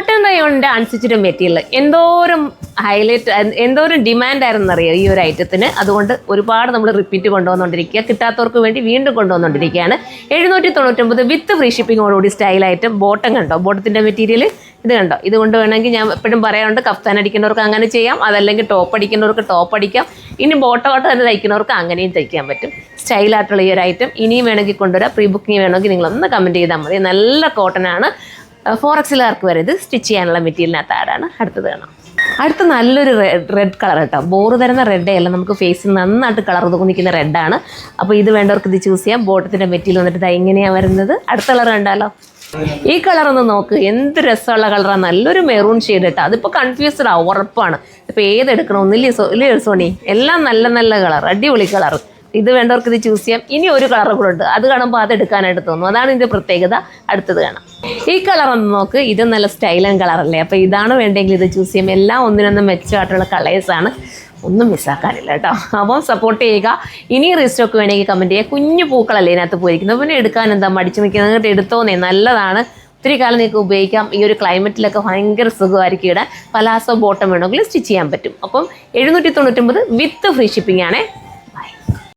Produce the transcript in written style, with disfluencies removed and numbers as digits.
Cotton റയോണിൻ്റെ unstitched material എന്തോരം ഡിമാൻഡായിരുന്നു അറിയാം ഈ ഒരു ഐറ്റത്തിന്. അതുകൊണ്ട് ഒരുപാട് നമ്മൾ റിപ്പീറ്റ് കൊണ്ടുവന്നുകൊണ്ടിരിക്കുക, കിട്ടാത്തവർക്ക് വേണ്ടി വീണ്ടും കൊണ്ടുവന്നുകൊണ്ടിരിക്കുകയാണ്. 799 വിത്ത് ഫ്രീ ഷിപ്പിങ്ങോടുകൂടി സ്റ്റൈൽ ഐറ്റം. ബോട്ടം കണ്ടോ, ബോട്ടത്തിൻ്റെ മെറ്റീരിയൽ ഇത് കണ്ടോ. ഇതുകൊണ്ട് വേണമെങ്കിൽ ഞാൻ എപ്പോഴും പറയാറുണ്ട്, കഫ്താൻ അടിക്കുന്നവർക്ക് അങ്ങനെ ചെയ്യാം, അതല്ലെങ്കിൽ ടോപ്പ് അടിക്കുന്നവർക്ക് ടോപ്പ് അടിക്കാം. ഇനി ബോട്ടമായിട്ട് തന്നെ തയ്ക്കുന്നവർക്ക് അങ്ങനെയും തയ്ക്കാൻ പറ്റും. സ്റ്റൈലായിട്ടുള്ള ഈ ഒരു ഐറ്റം ഇനിയും വേണമെങ്കിൽ കൊണ്ടുവരാം. പ്രീ ബുക്കിംഗ് വേണമെങ്കിൽ നിങ്ങളൊന്ന് കമൻറ്റ് ചെയ്താൽ മതി. നല്ല കോട്ടനാണ്. 4XLകാർക്ക് വരെ ഇത് സ്റ്റിച്ച് ചെയ്യാനുള്ള മെറ്റീരിയലിനകത്ത് ആടാണ്. അടുത്തത് കാണാം. അടുത്ത നല്ലൊരു റെഡ് കളർ കേട്ടോ. ബോറ് തരുന്ന റെഡേ അല്ല, നമുക്ക് ഫേസിൽ നന്നായിട്ട് കളർ തോന്നിക്കുന്ന റെഡാണ്. അപ്പോൾ ഇത് വേണ്ടവർക്ക് ഇത് ചൂസ് ചെയ്യാം. ബോട്ടത്തിൻ്റെ മെറ്റീരിയൽ വന്നിട്ട് ഇത് എങ്ങനെയാണ് വരുന്നത്. അടുത്ത കളർ കണ്ടാലോ. ഈ കളറൊന്ന് നോക്ക്, എന്ത് രസമുള്ള കളറാണ്. നല്ലൊരു മെറൂൺ ഷെയ്ഡ് കേട്ടോ. അതിപ്പോൾ കൺഫ്യൂസ്ഡ് ആവും, ഉറപ്പാണ്. ഇപ്പോൾ ഏതെടുക്കണം ഒന്നില്ലേ സോണി, എല്ലാം നല്ല നല്ല കളർ, അടിപൊളി കളർ. ഇത് വേണ്ടവർക്ക് ഇത് ചൂസ് ചെയ്യാം. ഇനി ഒരു കളർ കൂടെ ഉണ്ട്, അത് കാണുമ്പോൾ അത് എടുക്കാനായിട്ട് തോന്നും. അതാണ് ഇതിൻ്റെ പ്രത്യേകത. അടുത്തത് കാണാം. ഈ കളർ ഒന്ന് നോക്ക്, ഇത് നല്ല സ്റ്റൈലൻ കളറല്ലേ. അപ്പോൾ ഇതാണ് വേണ്ടെങ്കിൽ ഇത് ചൂസ് ചെയ്യാം. എല്ലാം ഒന്നിനൊന്നും മെച്ചമായിട്ടുള്ള കളേഴ്സാണ്, ഒന്നും മിസ്സാക്കാനില്ല കേട്ടോ. അപ്പം സപ്പോർട്ട് ചെയ്യുക. ഇനി റീസ്റ്റോക്ക് വേണമെങ്കിൽ കമൻറ്റ് ചെയ്യുക. കുഞ്ഞു പൂക്കളല്ലേ ഇതിനകത്ത് പോയിരിക്കുന്നത്, പിന്നെ എടുക്കാൻ എന്താ മടിച്ചു നിൽക്കുന്നത്, എന്നിട്ട് എടുത്തോന്നേ, നല്ലതാണ്. ഒത്തിരി കാലം നിങ്ങൾക്ക് ഉപയോഗിക്കാം. ഈ ഒരു ക്ലൈമറ്റിലൊക്കെ ഭയങ്കര സുഖമായിരിക്കും. ഇടാൻ പലാസോ ബോട്ടം വേണമെങ്കിൽ സ്റ്റിച്ച് ചെയ്യാൻ പറ്റും. അപ്പം 799 വിത്ത് ഫ്രീ ഷിപ്പിംഗ് ആണേ.